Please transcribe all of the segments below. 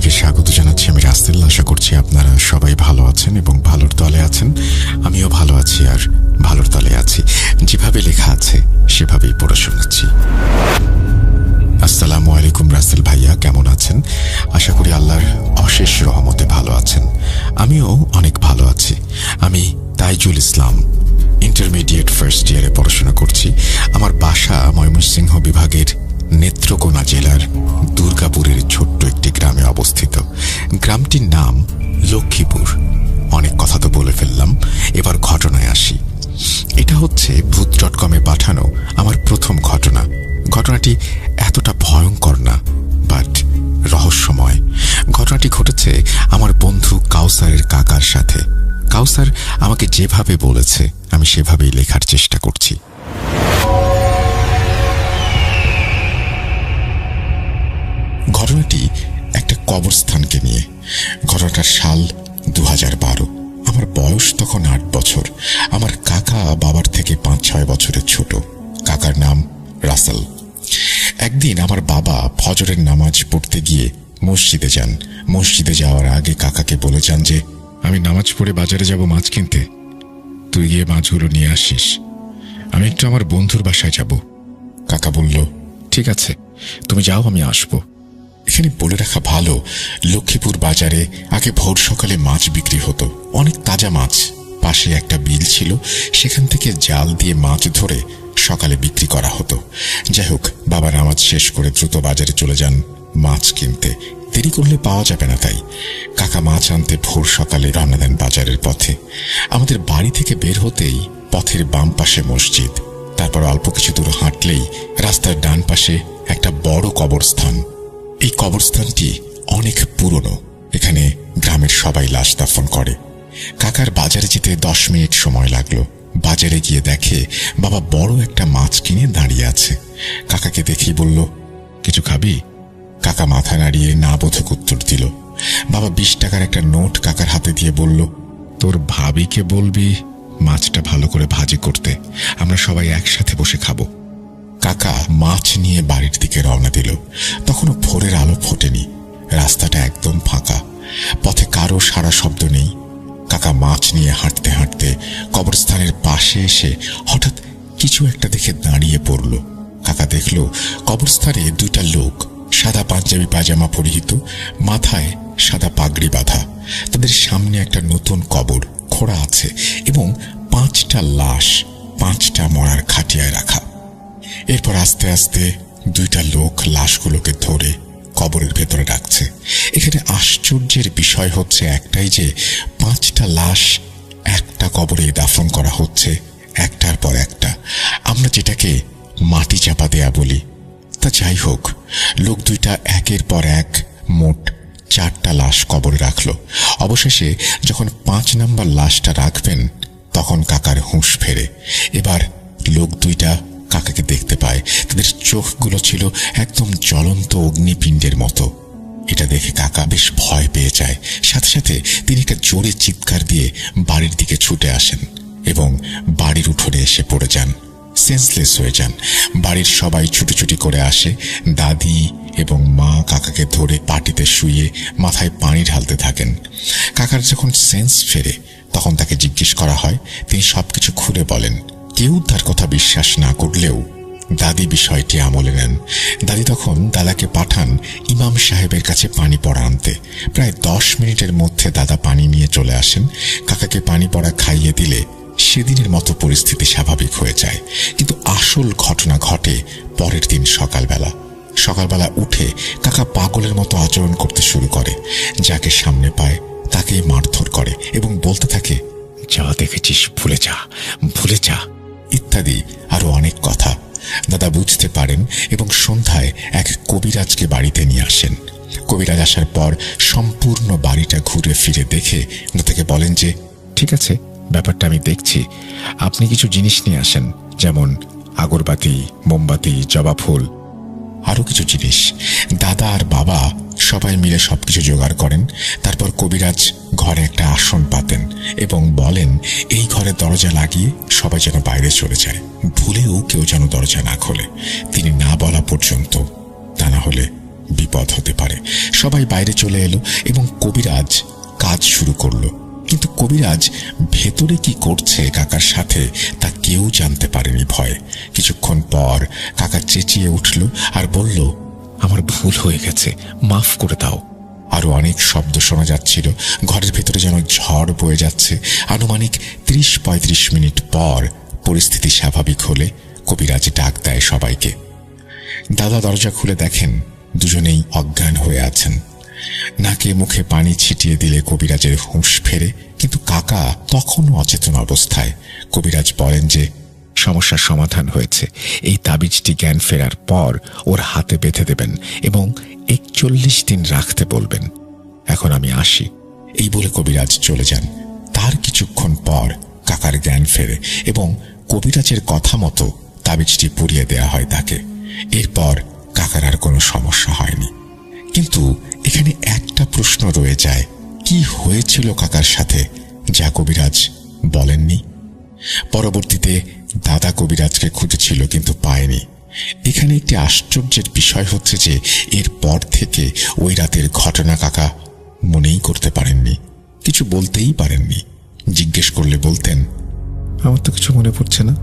সবাইকে স্বাগত জানাচ্ছি। আমি রাসেল। আশা করছি আপনারা সবাই ভালো আছেন এবং ভালোর তলে আছেন। আমিও ভালো আছি আর ভালোর তলে আছি। যেভাবে লেখা আছে সেভাবেই পড়ে শোনাচ্ছি। আসসালামু আলাইকুম রাসেল ভাইয়া, কেমন আছেন? আশা করি আল্লাহর অশেষ রহমতে ভালো আছেন। আমিও অনেক ভালো আছি। আমি তাইজুল ইসলাম, ইন্টারমিডিয়েট ফার্স্ট ইয়ারে পড়াশোনা করছি। আমার বাসা ময়মনসিংহ বিভাগের নেত্রকোনা জেলার দুর্গাপুরের ছোট্ট একটি গ্রামে অবস্থিত। গ্রামটির নাম লক্ষ্মীপুর। অনেক কথা তো বলে ফেললাম, এবার ঘটনায় আসি। এটা হচ্ছে ভূত.কমে পাঠানো আমার প্রথম ঘটনা। ঘটনাটি এতটা ভয়ঙ্কর না, বাট রহস্যময়। ঘটনাটি ঘটেছে আমার বন্ধু কাউসারের কাকার সাথে। কাউসার আমাকে যেভাবে বলেছে আমি সেভাবেই লেখার চেষ্টা করছি। ঘটনাটি একটা কবরস্থানকে নিয়ে। ঘটনাটার সাল 2012। আমার বয়স তখন 8 বছর। আমার কাকা বাবার থেকে 5-6 বছরের ছোট। কাকার নাম রাসেল। একদিন আমার বাবা ফজরের নামাজ পড়তে গিয়ে মসজিদে যান। মসজিদে যাওয়ার আগে কাকাকে বলে যান যে, আমি নামাজ পড়ে বাজারে যাব মাছ কিনতে, তুই গিয়ে মাছগুলো নিয়ে আসিস। আমি একটু আমার বন্ধুর বাসায় যাব। কাকা বলল, ঠিক আছে, তুমি যাও, আমি আসবো। এখানে বলে রাখা ভালো, লক্ষ্মীপুর বাজারে আগে ভোর সকালে মাছ বিক্রি হতো, অনেক তাজা মাছ। পাশে একটা বিল ছিল, সেখান থেকে জাল দিয়ে মাছ ধরে সকালে বিক্রি করা হতো। যাই হোক, বাবা নামাজ শেষ করে দ্রুত বাজারে চলে যান মাছ কিনতে। দেরি করলে পাওয়া যাবে না, তাই কাকা মাছ আনতে ভোর সকালে রওনা দেন বাজারের পথে। আমাদের বাড়ি থেকে বের হতেই পথের বাম পাশে মসজিদ, তারপর অল্প কিছু দূর হাঁটলেই রাস্তার ডান পাশে একটা বড় কবরস্থান। এই কবরস্থানটি অনেক পুরনো। এখানে গ্রামের সবাই লাশ দাফন করে। কাকার বাজারে যেতে 10 মিনিট সময় লাগলো। বাজারে গিয়ে দেখে বাবা বড় একটা মাছ কিনে দাঁড়িয়ে আছে। কাকাকে দেখেই বলল, কিছু খাবি? কাকা মাথা নাড়িয়ে না বোধক উত্তর দিল। বাবা 20 টাকার একটা নোট কাকার হাতে দিয়ে বলল, তোর ভাবিকে বলবি মাছটা ভালো করে ভাজি করতে, আমরা সবাই একসাথে বসে খাবো। কাকা মাছ নিয়ে বাড়ির দিকে রওনা দিল। তখনও ভোরের আলো ফোটেনি। রাস্তাটা একদম ফাঁকা, পথে কারো সারা শব্দ নেই। কাকা মাছ নিয়ে হাঁটতে হাঁটতে কবরস্থানের পাশে এসে হঠাৎ কিছু একটা দেখে দাঁড়িয়ে পড়ল। কাকা দেখল কবরস্থানে 2টা লোক, সাদা পাঞ্জাবি পায়জামা পরিহিত, মাথায় সাদা পাগড়ি বাঁধা। তাদের সামনে একটা নতুন কবর খোঁড়া আছে এবং 5টা লাশ 5টা মরার খাটিয়ায় রাখা। এরপর আস্তে আস্তে 2টা লোক লাশগুলোকে ধরে কবরের ভেতরে রাখছে। এখানে আশ্চর্যের বিষয় হচ্ছে একটাই যে 5টা লাশ একটা কবরে দাফন করা হচ্ছে, একটার পর একটা। আমরা যেটাকে মাটি চাপা দেয়া বলি। তা যাই হোক, লোক 2টা একের পর এক মোট 4টা লাশ কবরে রাখলো। অবশেষে যখন 5 নম্বর লাশটা রাখবেন তখন কাকার হুঁশ ফেরে। এবার লোক 2টা কাকাকে দেখতে পায়। তাদের চোখগুলো ছিল একদম জ্বলন্ত অগ্নিপিণ্ডের মতো। এটা দেখে কাকা বেশ ভয় পেয়ে যায়। সাথে সাথে তিনি একটা জোরে চিৎকার দিয়ে বাড়ির দিকে ছুটে আসেন এবং বাড়ির উঠোনে এসে পড়ে যান, সেন্সলেস হয়ে যান। বাড়ির সবাই ছুটোছুটি করে আসে। দাদি এবং মা কাকাকে ধরে পাটিতে শুয়ে মাথায় পানি ঢালতে থাকেন। কাকার যখন সেন্স ফেরে তখন তাকে জিজ্ঞেস করা হয়। তিনি সবকিছু খুলে বলেন। কেউ তার কথা বিশ্বাস না করলেও দাদি বিষয়টি আমলে নেন। দাদি তখন দাদাকে পাঠান ইমাম সাহেবের কাছে পানি পড়া আনতে। প্রায় 10 মিনিটের মধ্যে দাদা পানি নিয়ে চলে আসেন। কাকাকে পানি পড়া খাইয়ে দিলে সেদিনের মতো পরিস্থিতি স্বাভাবিক হয়ে যায়। কিন্তু আসল ঘটনা ঘটে পরের দিন সকালবেলা। সকালবেলা উঠে কাকা পাগলের মতো আচরণ করতে শুরু করে। যাকে সামনে পায় তাকেই মারধর করে এবং বলতে থাকে, যা দেখেছিস ভুলে যা, ভুলে যা, ইত্যাদি আরো অনেক কথা। দাদা বুঝতে পারেন এবং সন্ধ্যায় এক কবিরাজকে বাড়িতে নিয়ে আসেন। কবিরাজ আসার পর সম্পূর্ণ বাড়িটা ঘুরে ফিরে দেখে দাদাকে বলেন যে, ঠিক আছে, ব্যাপারটা আমি দেখছি। আপনি কিছু জিনিস নিয়ে আসেন, যেমন আগরবাতি, মোমবাতি, জবা ফুল, আরো কিছু জিনিস। দাদা আর বাবা সবাই মিলে সবকিছু জোগাড় করেন। তারপর কবিরাজ ঘরে একটা আসন পাতেন এবং বলেন, এই ঘরে দরজা লাগিয়ে সবাই যেন বাইরে চলে যায়, ভুলেও কেউ যেন দরজা না খোলে তিনি না বলা পর্যন্ত, তা না হলে বিপদ হতে পারে। সবাই বাইরে চলে এলো এবং কবিরাজ কাজ শুরু করলো। কিন্তু কবিরাজ ভেতরে কি করছে কাকার সাথে তা কেউ জানতে পারেনি ভয়ে। কিছুক্ষণ পর কাকা চেঁচিয়ে উঠল আর বলল, আমার ভুল হয়ে গেছে, মাফ করে দাও। আরো অনেক শব্দ শোনা যাচ্ছিল। ঘরের ভেতরে যেন ঝড় বয়ে যাচ্ছে। আনুমানিক 30-35 মিনিট পর পরিস্থিতি স্বাভাবিক হলে কবিরাজ ডাক দেয় সবাইকে। দাদা দরজা খুলে দেখেন দুজনেই অজ্ঞান হয়ে আছেন। নাকে মুখে পানি ছিটিয়ে দিলে কবিরাজের হুঁশ ফেরে, কিন্তু কাকা তখনও অচেতন অবস্থায়। কবিরাজ বলেন যে সমস্যার সমাধান হয়েছে, এই তাবিজটি জ্ঞান ফেরার পর ওর হাতে বেঁধে দেবেন এবং 41 দিন রাখতে বলবেন। এখন আমি আসি। এই বলে কবিরাজ চলে যান। তার কিছুক্ষণ পর কাকার জ্ঞান ফেরে এবং কবিরাজের কথা মতো তাবিজটি পুড়িয়ে দেয়া হয় তাকে। এরপর কাকার আর কোনো সমস্যা হয়নি। কিন্তু এখানে একটা প্রশ্ন রয়ে যায়, কি হয়েছিল কাকার সাথে যা কবিরাজ বলেননি? পরবর্তীতে দাদা কবিরাজকে খুঁজেছিল কিন্তু পায়নি। এখানে একটি আশ্চর্যের বিষয় হচ্ছে যে এরপর থেকে ওই রাতের ঘটনা কাকা মনেই করতে পারেননি, কিছু বলতেই পারেননি। জিজ্ঞেস করলে বলতেন, আমার তো কিছু মনে পড়ছে না।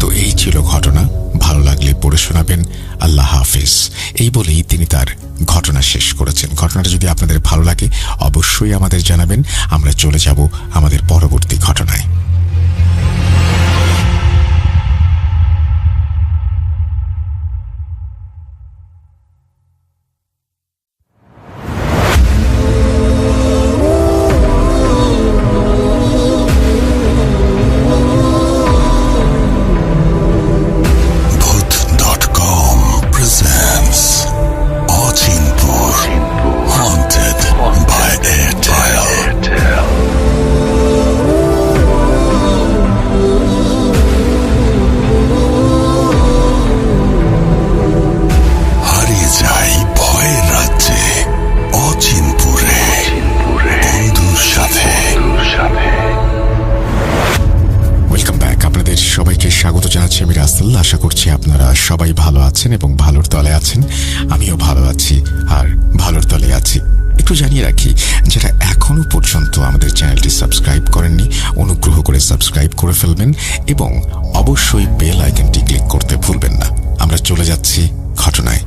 তো এই ছিল ঘটনা। ভালো লাগলে পড়ে শোনাবেন। আল্লাহ হাফিজ। এই বলেই তিনি তার ঘটনা শেষ করেছেন। ঘটনাটা যদি আপনাদের ভালো লাগে অবশ্যই আমাদের জানাবেন। আমরা চলে যাব আমাদের পরবর্তী ঘটনায়। আশা করছি আপনারা সবাই ভালো আছেন এবং ভালোর তলে আছেন। আমিও ভালো আছি আর ভালোর তলে আছি। একটু জানিয়ে রাখি, যারা এখনো পর্যন্ত আমাদের চ্যানেলটি সাবস্ক্রাইব করেননি অনুগ্রহ করে সাবস্ক্রাইব করে ফেলবেন এবং অবশ্যই বেল আইকনটি ক্লিক করতে ভুলবেন না। আমরা চলে যাচ্ছি ঘটনায়।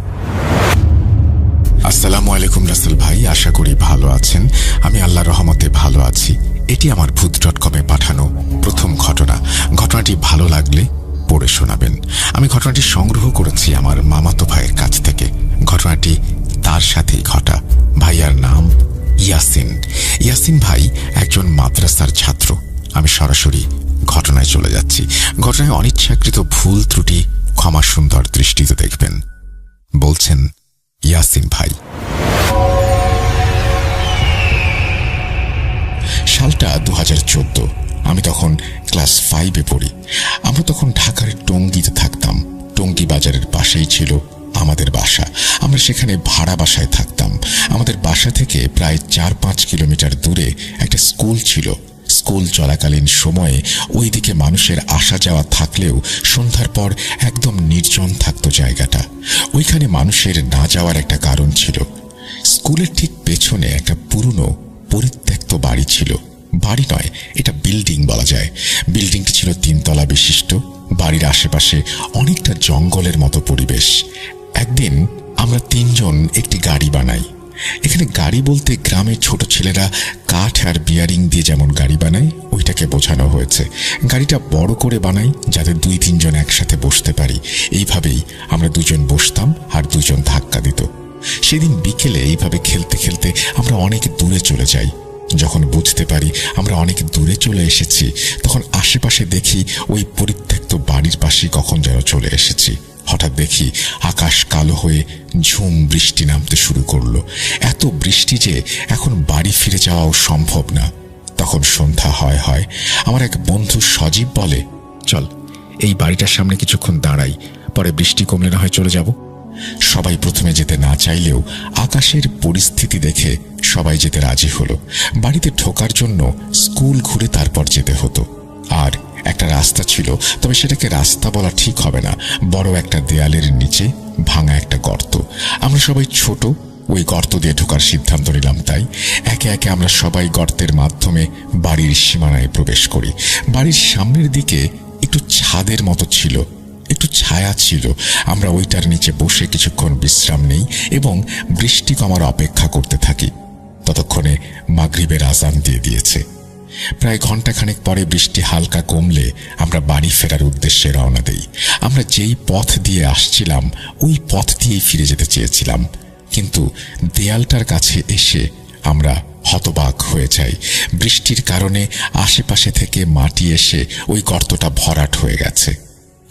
আসসালামু আলাইকুম রাসেল ভাই, আশা করি ভালো আছেন। আমি আল্লাহর রহমতে ভালো আছি। এটি আমার ভূত.com-এ পাঠানো প্রথম ঘটনা। ঘটনাটি ভালো লাগলে পড়ে শোনাবেন। আমি ঘটনাটি সংগ্রহ করেছি আমার মামাতো ভাইয়ের কাছ থেকে। ঘটনাটি তার সাথেই ঘটা। ভাইয়ার নাম ইয়াসিন। ইয়াসিন ভাই একজন মাদ্রাসার ছাত্র। আমি সরাসরি ঘটনায় চলে যাচ্ছি। ঘটনায় অনিচ্ছাকৃত ভুল ত্রুটি ক্ষমা সুন্দর দৃষ্টিতে দেখবেন। বলছেন ইয়াসিন ভাই। সালটা 2014। আমি তখন ক্লাস 5-এ পড়ি। আমরা তখন ঢাকার টঙ্গীতে থাকতাম। টঙ্গী বাজারের পাশেই ছিল আমাদের বাসা। আমরা সেখানে ভাড়া বাসায় থাকতাম। আমাদের বাসা থেকে প্রায় 4-5 কিলোমিটার দূরে একটা স্কুল ছিল। স্কুল চলাকালীন সময়ে ওই দিকে মানুষের আসা যাওয়া থাকলেও সন্ধ্যার পর একদম নির্জন থাকতো জায়গাটা। ওইখানে মানুষের না যাওয়ার একটা কারণ ছিল। স্কুলের ঠিক পেছনে একটা পুরনো পরিত্যক্ত বাড়ি ছিল। বাড়ি নয়, এটা বিল্ডিং বলা যায়। বিল্ডিংটি ছিল 3 তলা বিশিষ্ট। বাড়ির আশেপাশে অনেকটা জঙ্গলের মতো পরিবেশ। একদিন আমরা 3 জন একটি গাড়ি বানাই। এখানে গাড়ি বলতে গ্রামের ছোট ছেলেরা কাঠ আর বিয়ারিং দিয়ে যেমন গাড়ি বানায় ওইটাকে বোঝানো হয়েছে। গাড়িটা বড় করে বানাই যাতে 2-3 জন একসাথে বসতে পারি। এইভাবেই আমরা 2 জন বসতাম আর 2 জন ধাক্কা দিত। সেদিন বিকেলে এইভাবে খেলতে খেলতে আমরা অনেক দূরে চলে যাই। যখন বুঝতে পারি আমরা অনেক দূরে চলে এসেছি, তখন আশেপাশে দেখি ওই পরিত্যক্ত বাড়ির পাশে কখন যেন চলে এসেছি। হঠাৎ দেখি আকাশ কালো হয়ে ঝুম বৃষ্টি নামতে শুরু করলো। এত বৃষ্টি যে এখন বাড়ি ফিরে যাওয়াও সম্ভব না। তখন সন্ধ্যা হয়। আমার এক বন্ধু সজীব বলে, চল এই বাড়িটার সামনে কিছুক্ষণ দাঁড়াই, পরে বৃষ্টি কমলে না হয় চলে যাব। সবাই প্রথমে যেতে না চাইলেও আকাশের পরিস্থিতি দেখে সবাই যেতে রাজি হলো। বাড়িতে ঢোকার জন্য স্কুল ঘুরে তারপর যেতে হতো। আর একটা রাস্তা ছিল, তবে সেটাকে রাস্তা বলা ঠিক হবে না, বড় একটা দেয়ালের নিচে ভাঙা একটা গর্ত। আমরা সবাই ছোট, ওই গর্ত দিয়ে ঢোকার সিদ্ধান্ত নিলাম। তাই একে একে আমরা সবাই গর্তের মাধ্যমে বাড়ির সীমানায় প্রবেশ করি। বাড়ির সামনের দিকে একটু ছাদের মতো ছিল, একটু ছায়া ছিল। আমরা ওইটার নিচে বসে কিছুক্ষণ বিশ্রাম নেই এবং বৃষ্টি কমার অপেক্ষা করতে থাকি। ততক্ষণে মাগরিবের আজান দিয়ে দিয়েছে। প্রায় ঘণ্টাখানেক পরে বৃষ্টি হালকা কমলে আমরা বাড়ি ফেরার উদ্দেশ্যে রওনা দেই। আমরা যেই পথ দিয়ে আসছিলাম ওই পথ দিয়েই ফিরে যেতে চেয়েছিলাম, কিন্তু দেয়ালটার কাছে এসে আমরা হতবাক হয়ে যাই। বৃষ্টির কারণে আশেপাশে থেকে মাটি এসে ওই গর্তটা ভরাট হয়ে গেছে।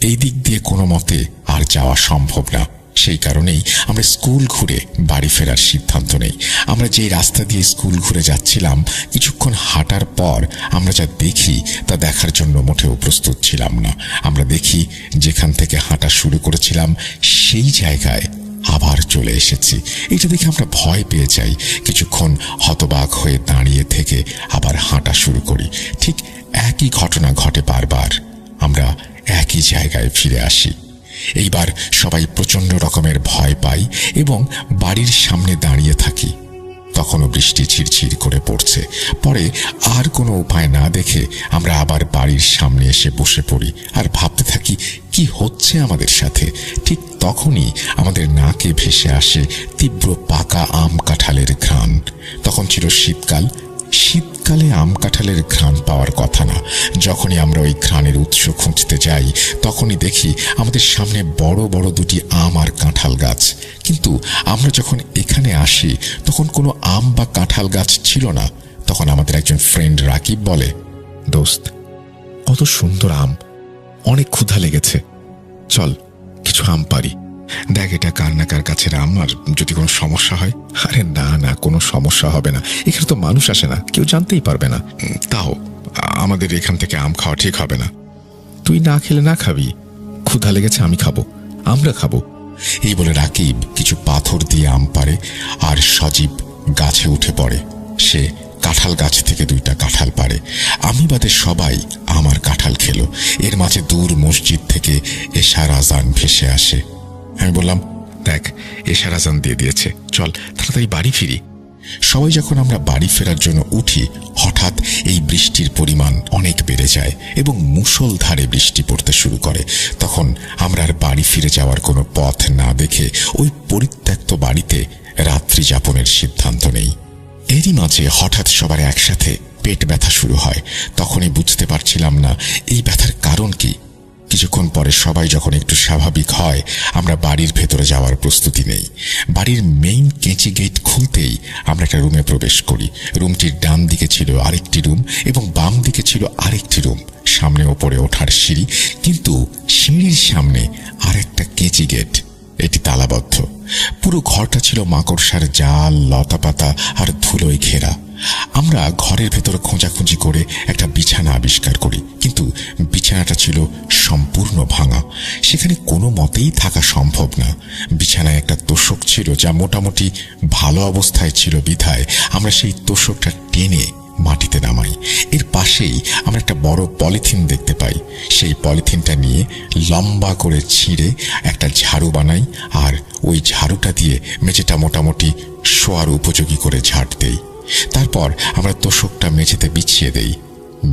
এই দিক দিয়ে কোনো মতে আর যাওয়া সম্ভব না। সেই কারণেই আমরা স্কুল ঘুরে বাড়ি ফেরার সিদ্ধান্ত নেই। আমরা যেই রাস্তা দিয়ে স্কুল ঘুরে যাচ্ছিলাম, কিছুক্ষণ হাঁটার পর আমরা যা দেখি তা দেখার জন্য মোটেও প্রস্তুত ছিলাম না। আমরা দেখি যেখান থেকে হাঁটা শুরু করেছিলাম সেই জায়গায় আবার চলে এসেছি। এটা দেখে আমরা ভয় পেয়ে যাই। কিছুক্ষণ হতবাক হয়ে দাঁড়িয়ে থেকে আবার হাঁটা শুরু করি। ঠিক একই ঘটনা ঘটে বারবার। আমরা একই জায়গায় ফিরে আসি। এইবার সবাই প্রচন্ড রকমের ভয় পাই এবং বাড়ির সামনে দাঁড়িয়ে থাকি। তখনও বৃষ্টি ঝিরঝির করে পড়ছে। পরে আর কোনো উপায় না দেখে আমরা আবার বাড়ির সামনে এসে বসে পড়ি আর ভাবতে থাকি কি হচ্ছে আমাদের সাথে। ঠিক তখনই আমাদের নাকে ভেসে আসে তীব্র পাকা আম কাঁঠালের ঘ্রাণ। তখন ছিল শীতকাল। শীতকালে আম কাঁঠালের ঘ্রাণ পাওয়ার কথা না। যখনই আমরা ওই ঘ্রাণের উৎস খুঁজতে যাই, তখনই দেখি আমাদের সামনে বড় বড় দুটি আম আর কাঁঠাল গাছ। কিন্তু আমরা যখন এখানে আসি তখন কোনো আম বা কাঁঠাল গাছ ছিল না। তখন আমাদের একজন ফ্রেন্ড রাকিব বলে, দোস্ত, কত সুন্দর আম, অনেক ক্ষুধা লেগেছে, চল কিছু আম পারি। দেখ এটা কার না কার কাছের আম, আর যদি কোনো সমস্যা হয়। আরে না না, কোনো সমস্যা হবে না, এখানে তো মানুষ আসে না, কেউ জানতেই পারবে না। তাও আমাদের এখান থেকে আম খাওয়া ঠিক হবে না। তুই না খেলে না খাবি, ক্ষুধা লেগেছে, আমি খাবো, আমরা খাবো। এই বলে রাকিব কিছু পাথর দিয়ে আম পারে আর সজীব গাছে উঠে পড়ে। সে কাঁঠাল গাছ থেকে 2টা কাঁঠাল পারে। আমি বাদে সবাই আমার কাঁঠাল খেলো। এর মাঝে দূর মসজিদ থেকে এশার আজান ভেসে আসে। আমি বললাম, দেখ এশার আজান দিয়ে দিয়েছে, চল তাড়াতাড়ি বাড়ি ফিরি। সবাই যখন আমরা বাড়ি ফেরার জন্য উঠি, হঠাৎ এই বৃষ্টির পরিমাণ অনেক বেড়ে যায় এবং মুষলধারে বৃষ্টি পড়তে শুরু করে। তখন আমরা আর বাড়ি ফিরে যাওয়ার কোনো পথ না দেখে ওই পরিত্যক্ত বাড়িতে রাত্রি যাপনের সিদ্ধান্ত নেই। এরই মাঝে হঠাৎ সবার একসাথে পেট ব্যথা শুরু হয়। তখনই বুঝতে পারছিলাম না এই ব্যথার কারণ কি। কিছুক্ষণ পরে সবাই যখন একটু স্বাভাবিক হয়, আমরা বাড়ির ভেতরে যাওয়ার প্রস্তুতি নেই। বাড়ির মেইন কেঁচি গেট খুলতেই আমরা একটা রুমে প্রবেশ করি। রুমটির ডান দিকে ছিল আরেকটি রুম এবং বাম দিকে ছিল আরেকটি রুম। সামনে ওপরে ওঠার সিঁড়ি, কিন্তু সিঁড়ির সামনে আরেকটা কেঁচি গেট, এটি তালাবদ্ধ। পুরো ঘরটা ছিল মাকড়সার জাল, লতাপাতা আর ধুলোয় ঘেরা। আমরা ঘরের ভেতর খোঁজাখুঁজি করে একটা বিছানা আবিষ্কার করি, কিন্তু বিছানাটা ছিল সম্পূর্ণ ভাঙা। সেখানে কোনো মতেই থাকা সম্ভব না। বিছানায় একটা তোশক ছিল যা মোটামুটি ভালো অবস্থায় ছিল বিধায় আমরা সেই তোশকটা টেনে মাটিতে নামাই। এর পাশেই আমরা একটা বড় পলিথিন দেখতে পাই। সেই পলিথিনটা নিয়ে লম্বা করে ছিঁড়ে একটা ঝাড়ু বানাই আর ওই ঝাড়ুটা দিয়ে মেঝেটা মোটামুটি শোয়ার উপযোগী করে ঝাড় দেই। তারপর আমরা তোশকটা মেঝেতে বিছিয়ে দেই।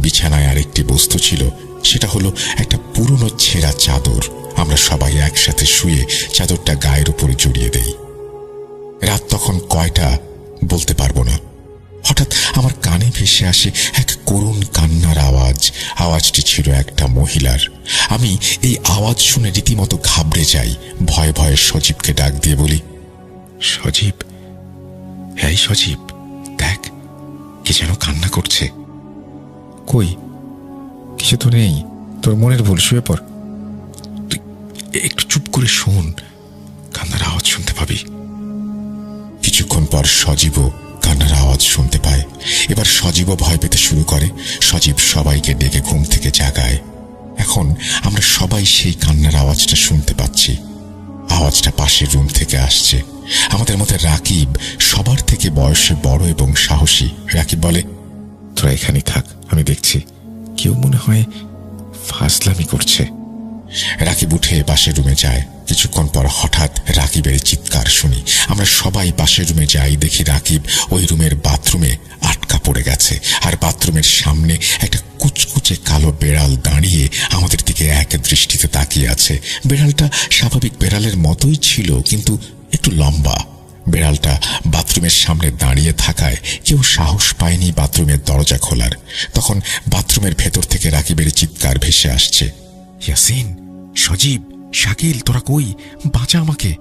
বিছানায় আরেকটি বস্তু ছিল, সেটা হলো একটা পুরনো ছেঁড়া চাদর। আমরা সবাই একসাথে শুয়ে চাদরটা গায়ের উপরে জড়িয়ে দেই। রাত তখন কয়টা বলতে পারবো না। হঠাৎ আমার কানে ভেসে আসে এক করুণ কান্নার আওয়াজ। আওয়াজটি ছিল একটা মহিলার। আমি এই আওয়াজ শুনে রীতিমতো ঘাবড়ে যাই। ভয়ে ভয়ে সজীবকে ডাক দিয়ে বলি, সজীব, এই সজীব, দেখ কে যেন কান্না করছে। কই, কিছু তো নেই, তোর মনের ভুল, শুয়ে পড়। তুই একটু চুপ করে শোন, কান্নার আওয়াজ শুনতে পাবি। কিছুক্ষণ পর সজীবও কান্নার আওয়াজ শুনতে পায়। এবার সজীবও ভয় পেতে শুরু করে। সজীব সবাইকে ডেকে ঘুম থেকে জাগায়। এখন আমরা সবাই সেই কান্নার আওয়াজটা শুনতে পাচ্ছি। আওয়াজটা পাশের রুম থেকে আসছে। আমাদের মধ্যে রাকিব সবার থেকে বয়সে বড় এবং সাহসী। রাকিব বলে, তোরা এখানেই থাক, আমি দেখছি, কেউ মনে হয় ফাজলামি করছে। রাকিব উঠে পাশের রুমে যায়। কিছুক্ষণ পর হঠাৎ রাকিবের চিৎকার শুনি। আমরা সবাই পাশের রুমে যাই, দেখি রাকিব ওই রুমের বাথরুমে আটকা পড়ে গেছে, আর বাথরুমের সামনে একটা কুচকুচে কালো বেড়াল দাঁড়িয়ে আমাদের দিকে এক দৃষ্টিতে তাকিয়ে আছে। বেড়ালটা স্বাভাবিক বেড়ালের মতোই ছিল, কিন্তু একটু লম্বা। বেড়ালটা বাথরুমের সামনে দাঁড়িয়ে থাকায় কেউ সাহস পায়নি বাথরুমের দরজা খোলার। তখন বাথরুমের ভেতর থেকে রাকিবের চিৎকার ভেসে আসছে, ইয়াসিন, সজীব, শাকিল, তোরা কই? বাঁচা আমাকে।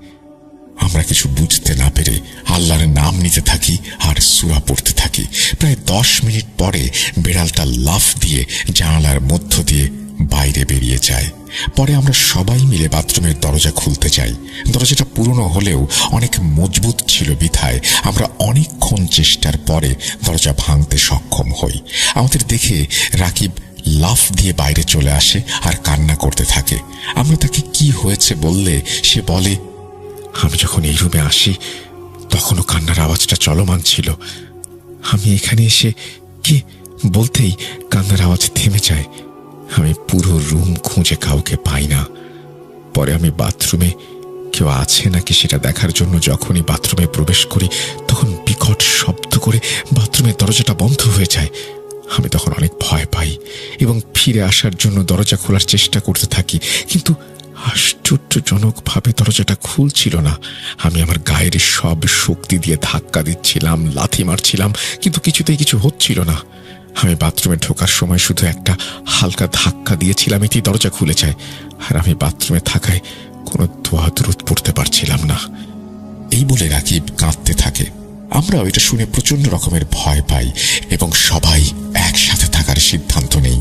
আমরা কিছু বুঝতে না পেরে আল্লাহর নাম নিতে থাকি আর সূরা পড়তে থাকি। প্রায় 10 মিনিট পরে বেড়ালটা লাফ দিয়ে জানালার মধ্য দিয়ে বাইরে বেরিয়ে যায়। পরে আমরা সবাই মিলে বাথরুমের দরজা খুলতে যাই। দরজাটা পুরনো হলেও অনেক মজবুত ছিল বিধায় আমরা অনেকক্ষণ চেষ্টার পরে দরজা ভাঙতে সক্ষম হই। আমাদের দেখে রাকিব লাফ দিয়ে বাইরে চলে আসে আর কান্না করতে থাকে। আমরা তাকে কি হয়েছে বললে সে বলে, আমি যখন এই রুমে আসি তখনও কান্নার আওয়াজটা চলমান ছিল। আমি এখানে এসে কি বলতেই কান্নার আওয়াজ থেমে যায়। আমি পুরো রুম খুঁজে কাউকে পাই না। পরে আমি বাথরুমে কেউ আছে নাকি সেটা দেখার জন্য যখনই বাথরুমে প্রবেশ করি তখন বিকট শব্দ করে বাথরুমের দরজাটা বন্ধ হয়ে যায়। আমি তখন অনেক ভয় পাই এবং ফিরে আসার জন্য দরজা খোলার চেষ্টা করতে থাকি, কিন্তু আশ্চর্যজনকভাবে দরজাটা খুলছিল না। আমি আমার গায়ের সব শক্তি দিয়ে ধাক্কা দিচ্ছিলাম, লাথি মারছিলাম, কিন্তু কিছুতেই কিছু হচ্ছিল না। আমি বাথরুমে ঢোকার সময় শুধু একটা হালকা ধাক্কা দিয়েছিলাম, এতেই দরজা খুলে যায়। আর আমি বাথরুমে থাকায় কোনো দোয়া দরুদ পড়তে পারছিলাম না। এই বলে রাকিব কাঁদতে থাকে। আমরাও এটা শুনে প্রচন্ড রকমের ভয় পাই এবং সবাই একসাথে থাকার সিদ্ধান্ত নেই।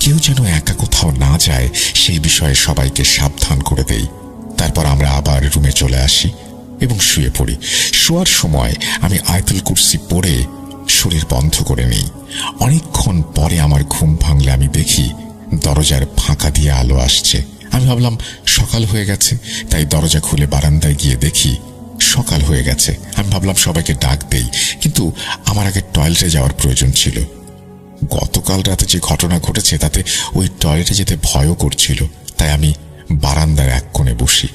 কেউ যেন একা কোথাও না যায় সেই বিষয়ে সবাইকে সাবধান করে দেই। তারপর আমরা আবার রুমে চলে আসি এবং শুয়ে পড়ি। শোয়ার সময় আমি আয়াতুল কুরসি পড়ে শরীর বন্ধ করে নেই। অনেকক্ষণ পরে আমার ঘুম ভাঙলে আমি দেখি দরজার ফাঁকা দিয়ে আলো আসছে। আমি ভাবলাম সকাল হয়ে গেছে, তাই দরজা খুলে বারান্দায় গিয়ে দেখি সকাল হয়ে গেছে। আমি ভাবলাম সবাইকে ডাক দেই, কিন্তু আমার আগে টয়লেটে যাওয়ার প্রয়োজন ছিল। গতকাল রাতে যে ঘটনা ঘটেছে তাতে ওই টয়লেটে যেতে ভয়ও করছিল, তাই আমি বারান্দার এক কোণে বসি।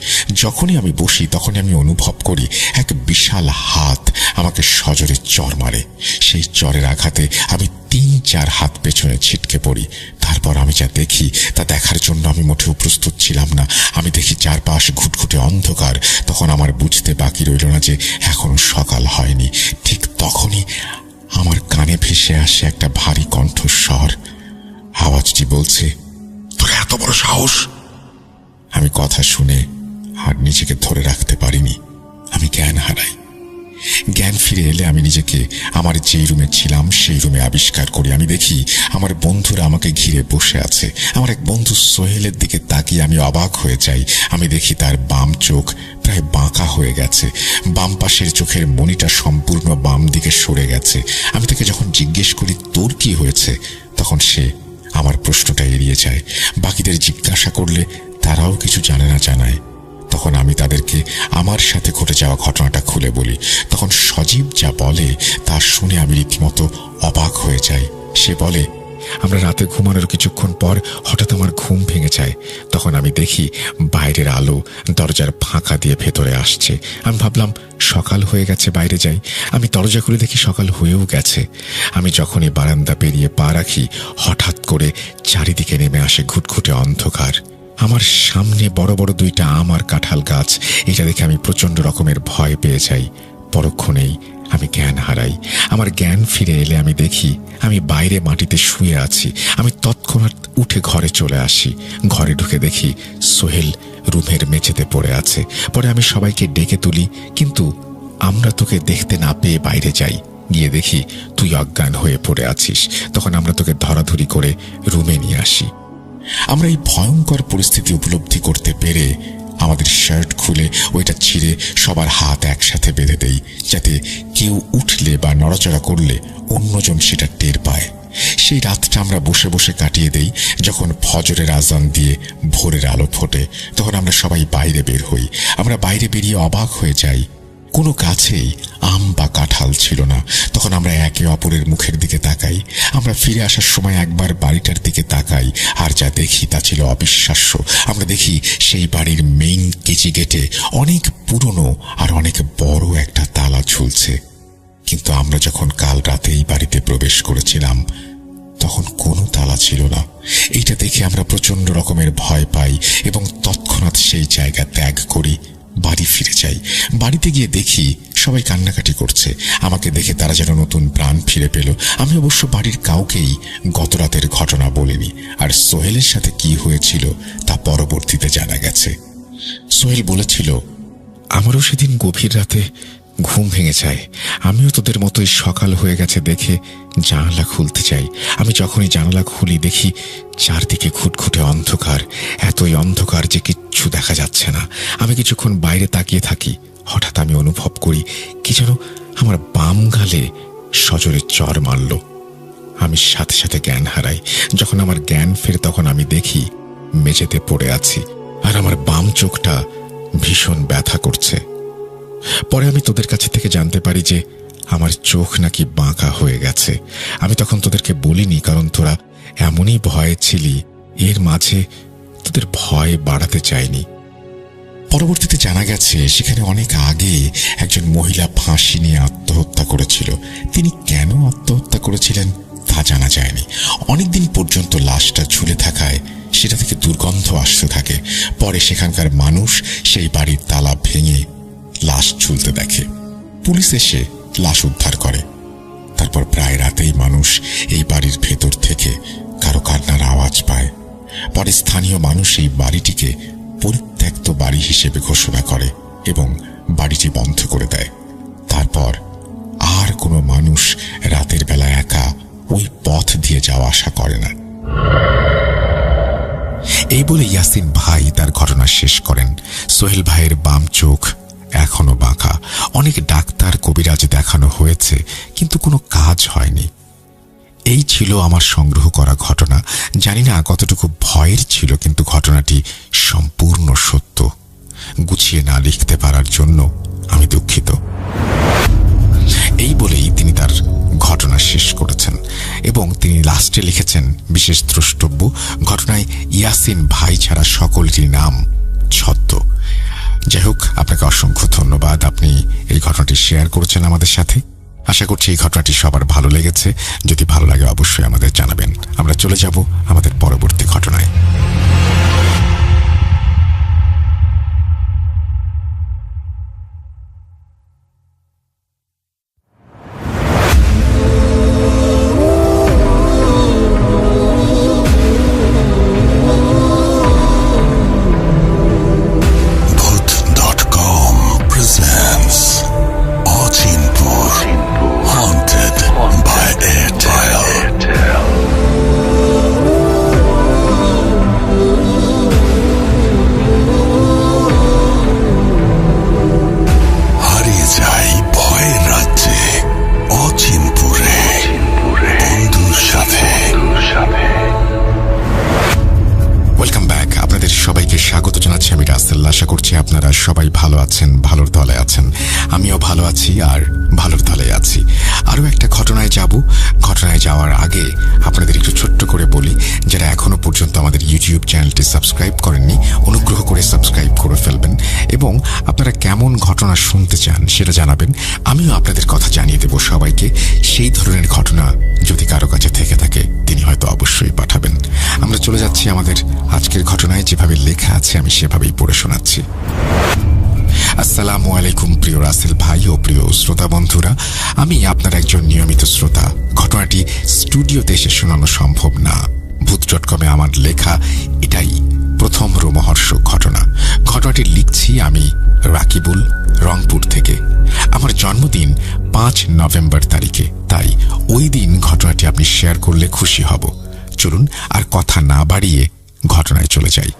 যখনই আমি বসি তখনই আমি অনুভব করি এক বিশাল হাত আমাকে সজোরে চড় মারে। সেই চড়ের আঘাতে আমি 3-4 হাত পেছনে ছিটকে পড়ি। তারপর আমি যা দেখি তা দেখার জন্য আমি মোটেও প্রস্তুত ছিলাম না। আমি দেখি চারপাশ ঘুটঘুটে অন্ধকার। তখন আমার বুঝতে বাকি রইল না যে এখনো সকাল হয়নি। ঠিক তখনই আমার কানে ভেসে আসে একটা ভারী কণ্ঠস্বর। আওয়াজটি বলছে, তোর এত বড় সাহস! আমি কথা শুনে আর নিজেকে ধরে রাখতে পারিনি। আমি জ্ঞান হারাই। জ্ঞান ফিরে এলে আমি নিজেকে আমার যেই রুমে ছিলাম সেই রুমে আবিষ্কার করি। আমি দেখি আমার বন্ধুরা আমাকে ঘিরে বসে আছে। আমার এক বন্ধু সোহেলের দিকে তাকিয়ে আমি অবাক হয়ে যাই। আমি দেখি তার বাম চোখ প্রায় বাঁকা হয়ে গেছে, বাম পাশের চোখের মণিটা সম্পূর্ণ বাম দিকে সরে গেছে। আমি তাকে যখন জিজ্ঞেস করি তোর কি হয়েছে, তখন সে আমার প্রশ্নটা এড়িয়ে যায়। বাকিদের জিজ্ঞাসা করলে তারাও কিছু জানে না জানায়। তখন আমি তাদেরকে আমার সাথে ঘটে যাওয়া ঘটনাটা খুলে বলি। তখন সজীব যা বলে তা শুনে আমি রীতিমতো অবাক হয়ে যাই। সে বলে, আমরা রাতে ঘুমানোর কিছুক্ষণ পর হঠাৎ আমার ঘুম ভেঙে যায়। তখন আমি দেখি বাইরের আলো দরজার ফাঁকা দিয়ে ভেতরে আসছে। আমি ভাবলাম সকাল হয়ে গেছে, বাইরে যাই। আমি দরজা খুলে দেখি সকাল হয়েও গেছে। আমি যখনই বারান্দা পেরিয়ে পা রাখি হঠাৎ করে চারিদিকে নেমে আসে ঘুটঘুটে অন্ধকার। আমার সামনে বড় বড় 2টা আম আর কাঁঠাল গাছ। এটা দেখে আমি প্রচন্ড রকমের ভয় পেয়ে যাই। পরক্ষণেই আমি জ্ঞান হারাই। আমার জ্ঞান ফিরে এলে আমি দেখি আমি বাইরে মাটিতে শুয়ে আছি। আমি তৎক্ষণাৎ উঠে ঘরে চলে আসি। ঘরে ঢুকে দেখি সোহেল রুমের মেঝেতে পড়ে আছে। পরে আমি সবাইকে ডেকে তুলি, কিন্তু আমরা তোকে দেখতে না পেয়ে বাইরে যাই। গিয়ে দেখি তুই অজ্ঞান হয়ে পড়ে আছিস। তখন আমরা তোকে ধরাধরি করে রুমে নিয়ে আসি। আমরা এই ভয়ঙ্কর পরিস্থিতি উপলব্ধি করতে পেরে আমাদের শার্ট খুলে ওইটা ছিঁড়ে সবার হাত একসাথে বেঁধে দেই, যাতে কেউ উঠলে বা নড়াচড়া করলে অন্যজন সেটা টের পায়। সেই রাতটা আমরা বসে বসে কাটিয়ে দেই। যখন ফজরের আজান দিয়ে ভোরের আলো ফোটে তখন আমরা সবাই বাইরে বের হই। আমরা বাইরে বেরিয়ে অবাক হয়ে যাই। কোনো গাছেই আম বা কাঁঠাল ছিল না। তখন আমরা একে অপরের মুখের দিকে তাকাই। আমরা ফিরে আসার সময় একবার বাড়িটার দিকে তাকাই, আর যা দেখি তা ছিল অবিশ্বাস্য। আমরা দেখি সেই বাড়ির মেইন কেজি গেটে অনেক পুরনো আর অনেক বড় একটা তালা ঝুলছে। কিন্তু আমরা যখন কাল রাতে এই বাড়িতে প্রবেশ করেছিলাম তখন কোনো তালা ছিল না। এইটা দেখে আমরা প্রচন্ড রকমের ভয় পাই এবং তৎক্ষণাৎ সেই জায়গা ত্যাগ করি, বাড়ি ফিরে যাই। বাড়িতে গিয়ে দেখি সবাই কান্নাকাটি করছে। আমাকে দেখে তারা যেন নতুন প্রাণ ফিরে পেল। আমি অবশ্য বাড়ির কাউকেই গত রাতের ঘটনা বলিনি। আর সোহেলের সাথে কি হয়েছিল তা পরবর্তীতে জানা গেছে। সোহেল বলেছিল, আমারও সেদিন গভীর রাতে ঘুম ভেঙে যায়। আমিও তোদের মতোই সকাল হয়ে গেছে দেখে জানালা খুলতে চাই। আমি যখনই জানালা খুলি দেখি চারদিকে ঘুটঘুটে অন্ধকার, এতই অন্ধকার যে কিচ্ছু দেখা যাচ্ছে না। আমি কিছুক্ষণ বাইরে তাকিয়ে থাকি। হঠাৎ আমি অনুভব করি কি যেন আমার বাম গালে সজোরে চড় মারল। আমি সাথে সাথে জ্ঞান হারাই। যখন আমার জ্ঞান ফেরে তখন আমি দেখি মেঝেতে পড়ে আছি, আর আমার বাম চোখটা ভীষণ ব্যথা করছে। পরে আমি তোদের কাছে থেকে জানতে পারি যে আমার চোখ নাকি বাঁকা হয়ে গেছে। আমি তখন তোদেরকে বলিনি, কারণ তোরা এমনই ভয়ে ছিলি। এর মাঝে তোদের ভয় বাড়াতে চাইনি। পরবর্তীতে জানা গেছে সেখানে অনেক আগে একজন মহিলা ফাঁসি নিয়ে আত্মহত্যা করেছিল। তিনি কেন আত্মহত্যা করেছিলেন তা জানা যায়নি। অনেকদিন পর্যন্ত লাশটা ঝুলে থাকায় সেটা থেকে দুর্গন্ধ আসতে থাকে। পরে সেখানকার মানুষ সেই বাড়ির তালা ভেঙে লাশ ঝুলতে দেখে। পুলিশ এসে লাশ উদ্ধার করে। তারপর প্রায় রাতেই মানুষ এই বাড়ির ভেতর থেকে কারো কান্নার আওয়াজ পায়। পরে স্থানীয় মানুষ এই বাড়িটিকে পরিত্যক্ত বাড়ি হিসেবে ঘোষণা করে এবং বাড়িটি বন্ধ করে দেয়। তারপর আর কোনো মানুষ রাতের বেলা একা ওই পথ দিয়ে যাওয়া আসা করে না। এই বলে ইয়াসিন ভাই তার ঘটনা শেষ করেন। সোহেল ভাইয়ের বাম চোখ এখনো বাঁকা। অনেক ডাক্তার কবিরাজ দেখানো হয়েছে, কিন্তু কোনো কাজ হয়নি। এই ছিল আমার সংগ্রহ করা ঘটনা। জানি না কতটুকু ভয়ের ছিল, কিন্তু ঘটনাটি সম্পূর্ণ সত্য। গুছিয়ে না লিখতে পারার জন্য আমি দুঃখিত। এই বলেই তিনি তার ঘটনা শেষ করেছেন এবং তিনি লাস্টে লিখেছেন, বিশেষ দ্রষ্টব্য, ঘটনায় ইয়াসিন ভাই ছাড়া সকলটির নাম ছদ্ম। যাই হোক, আপনাকে অসংখ্য ধন্যবাদ। আপনি এই ঘটনাটি শেয়ার করেছেন আমাদের সাথে। আশা করছি এই ঘটনাটি সবার ভালো লেগেছে। যদি ভালো লাগে অবশ্যই আমাদের জানাবেন। আমরা চলে যাব আমাদের পরবর্তী ঘটনায়। আশা করছি আপনারা সবাই ভালো আছেন, ভালোর দলে আছেন। আমিও ভালো আছি আর ভালোর দলে আছি। আরও একটা ঘটনায় যাব। ঘটনায় যাওয়ার আগে আপনাদের একটু ছোট্ট করে বলি, যারা এখনো পর্যন্ত আমাদের ইউটিউব চ্যানেলটি সাবস্ক্রাইব করেননি, অনুগ্রহ করে সাবস্ক্রাইব করে ফেলবেন এবং আপনারা কেমন ঘটনা শুনতে চান সেটা জানাবেন। আমিও আপনাদের কথা জানিয়ে দেব সবাইকে। সেই ধরনের ঘটনা যদি কারো কাছে থেকে থাকে তিনি হয়তো অবশ্যই পাঠাবেন। আমরা চলে যাচ্ছি আমাদের আজকের ঘটনায়। যেভাবে লেখা আছে আমি সেভাবেই পড়ে শোনাচ্ছি। আসসালামু আলাইকুম প্রিয় রাসেল ভাই ও প্রিয় শ্রোতা বন্ধুরা, আমি আপনার একজন নিয়মিত শ্রোতা। ঘটনাটি স্টুডিওতে এসে শোনানো সম্ভব না। ভূত.কমে আমার লেখা এটাই প্রথম রোমহর্ষক ঘটনা। ঘটনাটি লিখছি আমি রাকিবুল, রংপুর থেকে। আমার জন্মদিন 5 নভেম্বর তারিখে, তাই ওই দিন ঘটনাটি আপনি শেয়ার করলে খুশি হব। চলুন আর কথা না বাড়িয়ে ঘটনায় চলে যাই।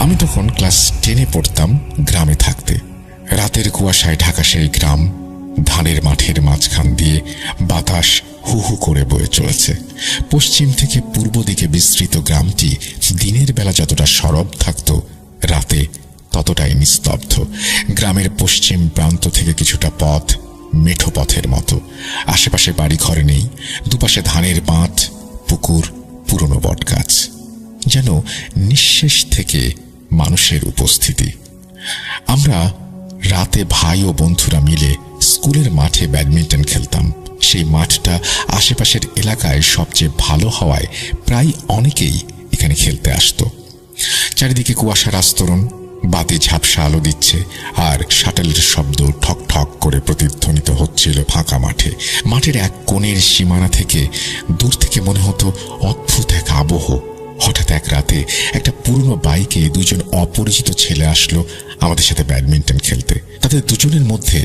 আমি তখন ক্লাস 10-এ পড়তাম, গ্রামে থাকতে। রাতের কুয়াশায় ঢাকা সেই গ্রাম। ধানের মাঠের মাঝখান দিয়ে বাতাস হু হু করে বয়ে চলেছে। পশ্চিম থেকে পূর্ব দিকে বিস্তৃত গ্রামটি দিনের বেলা যতটা সরব থাকত, ততটাই নিস্তব্ধ। গ্রামের পশ্চিম প্রান্ত থেকে কিছুটা পথ মেঠো পথের মতো। আশেপাশে বাড়ি ঘর নেই, দুপাশে ধানের বাঁধ, পুকুর, পুরনো বটগাছ, যেন নিঃশেষ থেকে মানুষের উপস্থিতি। আমরা রাতে ভাই ও বন্ধুরা মিলে স্কুলের মাঠে ব্যাডমিন্টন খেলতাম। সেই মাঠটা আশেপাশের এলাকায় সবচেয়ে ভালো হওয়ায় প্রায় অনেকেই এখানে খেলতে আসতো। চারিদিকে কুয়াশার আস্তরণ, বাতি ঝাপসা আলো দিচ্ছে, আর শাটলের শব্দ ঠক ঠক করে প্রতিধ্বনিত হচ্ছিল ফাঁকা মাঠে। মাঠের এক কোণের সীমানা থেকে দূর থেকে মনে হতো অদ্ভুত এক আবহ। হঠাৎ এক রাতে একটা পুরনো বাইকে দুজন অপরিচিত ছেলে আসলো আমাদের সাথে ব্যাডমিন্টন খেলতে। তাদের দুজনের মধ্যে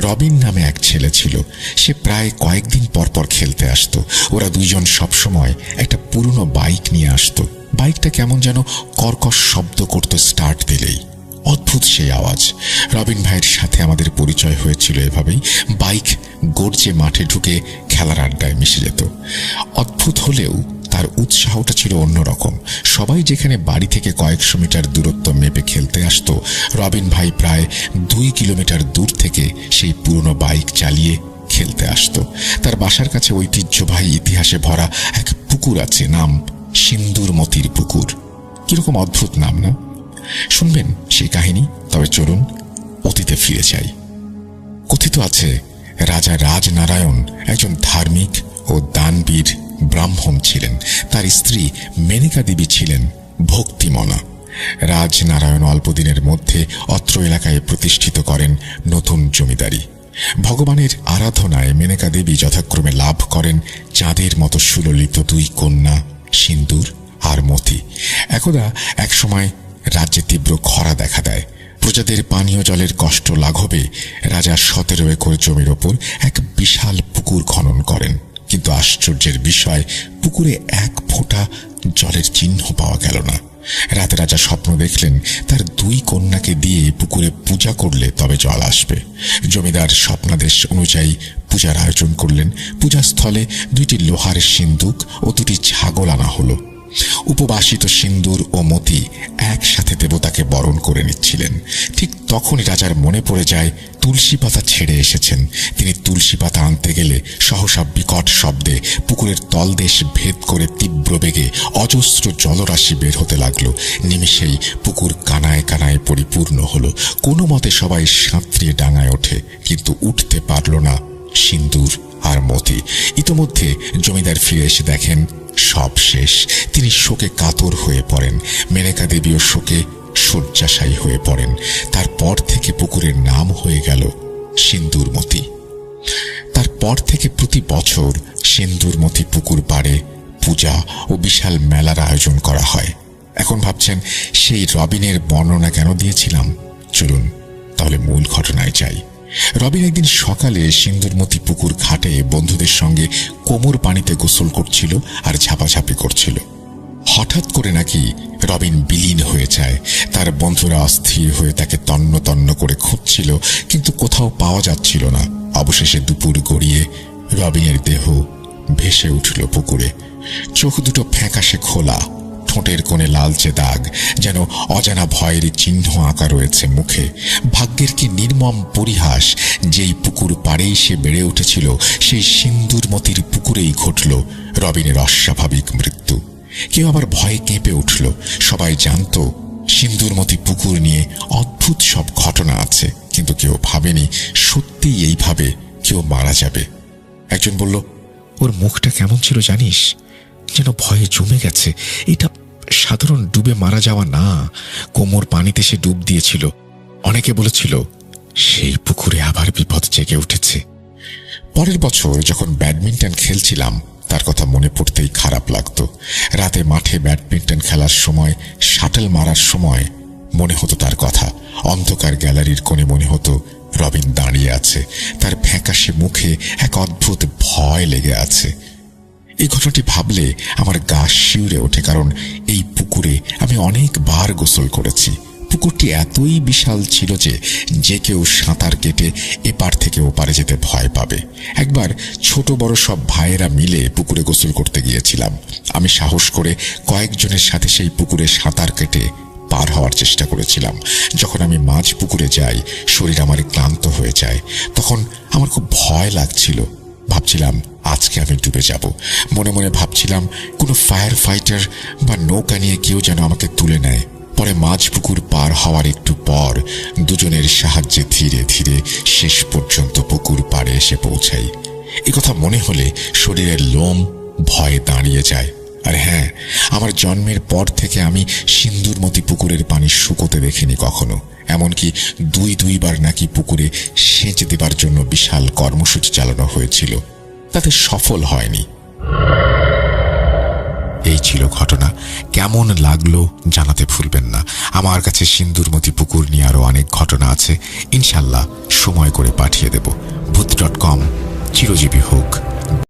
রবিন নামে এক ছেলে ছিল। সে প্রায় কয়েকদিন পর পর খেলতে আসতো। ওরা দুইজন সবসময় একটা পুরনো বাইক নিয়ে আসতো। বাইকটা কেমন যেন কর্কশ শব্দ করত স্টার্ট দিলেই। অদ্ভুত সেই আওয়াজ। রবিন ভাইয়ের সাথে আমাদের পরিচয় হয়েছিল এভাবেই। বাইক গর্জে মাঠে ঢুকে খেলার আড্ডায় মিশে যেত। অদ্ভুত হলেও তার উৎসাহটা ছিল অন্যরকম। সবাই যেখানে বাড়ি থেকে কয়েকশো মিটার দূরত্ব মেপে খেলতে আসতো, রবিন ভাই প্রায় 2 কিলোমিটার দূর থেকে সেই পুরনো বাইক চালিয়ে খেলতে আসতো। তার বাসার কাছে ঐতিহ্যবাহী ইতিহাসে ভরা এক পুকুর আছে, নাম সিন্দুরমতির পুকুর। কিরকম অদ্ভুত নাম না? শুনবেন সেই কাহিনী? তবে চলুন অতীতে ফিরে যাই। কথিত আছে রাজা রাজনারায়ণ একজন ধার্মিক ও দানবীর ব্রাহ্মণ ছিলেন। তার স্ত্রী মেনকা দেবী ছিলেন ভক্তিমনা। রাজনারায়ণ অল্পদিনের মধ্যে অত্র এলাকায় প্রতিষ্ঠিত করেন নতুন জমিদারি। ভগবানের আরাধনায় মেনকা দেবী যথাক্রমে লাভ করেন চাঁদের মতো সুললিত 2 কন্যা, সিন্দুর আর মতি। একদা এক সময় রাজ্যে তীব্র খরা দেখা দেয়। প্রজাদের পানীয় জলের কষ্ট লাঘবে রাজা 17 একর জমির ওপর এক বিশাল পুকুর খনন করেন। কিন্তু আশ্চর্যের বিষয়, পুকুরে এক ফোঁটা জলের চিহ্ন পাওয়া গেল না। রাতে রাজা স্বপ্ন দেখলেন তার 2 কন্যাকে দিয়ে পুকুরে পূজা করলে তবে জল আসবে। জমিদার স্বপ্নাদেশ অনুযায়ী পূজার আয়োজন করলেন। পূজাস্থলে 2টি লোহার সিন্দুক ও 2টি ছাগল আনা হলো। উপবাসিত সিন্দুর ও মতি একসাথে দেবতাকে বরণ করে নিচ্ছিলেন। ঠিক তখনই রাজার মনে পড়ে যায় তুলসী পাতা ছেড়ে এসেছেন। তিনি তুলসী পাতা আনতে গেলে সহসা বিকট শব্দে পুকুরের তলদেশ ভেদ করে তীব্র বেগে অজস্র জলরাশি বের হতে লাগলো। নিমিষেই পুকুর কানায় কানায় পরিপূর্ণ হলো। কোনো মতে সবাই সাঁতরিয়ে ডাঙায় ওঠে, কিন্তু উঠতে পারল না সিন্দুর আর মতি। ইতোমধ্যে জমিদার ফিরে এসে দেখেন সব শেষ। তিনি শোকে কাতর হয়ে পড়েন। মেনকা দেবীও শোকে শয্যাশায়ী হয়ে পড়েন। তারপর থেকে পুকুরের নাম হয়ে গেল সিন্দুরমতি। তারপর থেকে প্রতি বছর সিন্দুরমতি পুকুর পাড়ে পূজা ও বিশাল মেলার আয়োজন করা হয়। এখন ভাবছেন সেই রবিনের বর্ণনা কেন দিয়েছিলাম? চলুন তাহলে মূল ঘটনায় যাই। রবিন একদিন সকালে সিন্দুরমতি পুকুর ঘাটে বন্ধুদের সঙ্গে কোমর পানিতে গোসল করছিল আর ঝাপাঝাপি করছিল। হঠাৎ করে নাকি রবিন বিলীন হয়ে যায়। তার বন্ধুরা অস্থির হয়ে তাকে তন্ন তন্ন করে খুঁজছিল, কিন্তু কোথাও পাওয়া যাচ্ছিল না। অবশেষে দুপুর গড়িয়ে রবিনের দেহ ভেসে উঠল পুকুরে। চোখ দুটো ফ্যাকাশে খোলা, ঠোঁটের কোণে লালচে দাগ, যেন অজানা ভয়ের চিহ্ন আঁকা রয়েছে মুখে। ভাগ্যের কি নির্মম পরিহাস! যেই পুকুর পাড়েই সে বেড়ে উঠেছিল, সেই সিন্দুরমতির পুকুরেই ঘটল রবিনের অস্বাভাবিক মৃত্যু। কেউ আবার ভয়ে কেঁপে উঠল। সবাই জানত সিন্দুরমতি পুকুর নিয়ে অদ্ভুত সব ঘটনা আছে, কিন্তু কেউ ভাবেনি সত্যিই এইভাবে কেউ মারা যাবে। একজন বলল, ওর মুখটা কেমন ছিল জানিস? যেন ভয়ে জমে গেছে। এটা সাধারণ ডুবে মারা যাওয়া না, কোমর পানিতে সে ডুব দিয়েছিল। অনেকে বলেছিল সেই পুকুরে আবার বিপদ জেগে উঠেছে। পরের বছর যখন ব্যাডমিন্টন খেলছিলাম, তার কথা মনে পড়তেই খারাপ লাগতো। রাতে মাঠে ব্যাডমিন্টন খেলার সময়, শাটল মারার সময় মনে হতো তার কথা। অন্ধকার গ্যালারির কোণে মনে হতো রবিন দাঁড়িয়ে আছে, তার ফ্যাকাশে মুখে এক অদ্ভুত ভয় লেগে আছে। এই ঘটনাটি ভাবলে আমার গা শিউরে ওঠে, কারণ এই পুকুরে আমি অনেকবার গোসল করেছি। পুকুরটি এতই বিশাল ছিল যে কেউ সাঁতার কেটে এপার থেকে ওপারে যেতে ভয় পাবে। একবার ছোট বড় সব ভাইয়েরা মিলে পুকুরে গোসল করতে গিয়েছিলাম। আমি সাহস করে কয়েকজনের সাথে সেই পুকুরে সাঁতার কেটে পার হওয়ার চেষ্টা করেছিলাম। যখন আমি মাঝ পুকুরে যাই, শরীর আমার ক্লান্ত হয়ে যায়। তখন আমার খুব ভয় লাগছিল। ভাবছিলাম আজকে আমি ডুবে যাব। মনে মনে ভাবছিলাম কোনো ফায়ার ফাইটার বা নৌকা নিয়ে কেউ যেন আমাকে তুলে নেয়। পরে মাঝ পুকুর পার হওয়ার একটু পর দুজনের সাহায্যে ধীরে ধীরে শেষ পর্যন্ত পুকুর পাড়ে এসে পৌঁছাই। একথা মনে হলে শরীরের লোম ভয়ে দাঁড়িয়ে যায়। আর হ্যাঁ, আমার জন্মের পর থেকে আমি সিন্দুরমতি পুকুরের পানি শুকোতে দেখিনি কখনো। এমনকি দুইবার নাকি পুকুরে সেচ দেবার জন্য বিশাল কর্মসূচি চালানো হয়েছিল, তাতে সফল হয়নি। এই ছিল ঘটনা। কেমন লাগলো জানাতে ভুলবেন না। আমার কাছে সিন্দুরমতি পুকুর নিয়ে আরো অনেক ঘটনা আছে, ইনশাল্লাহ সময় করে পাঠিয়ে দেব। ভূত.com চিরজীবী হোক।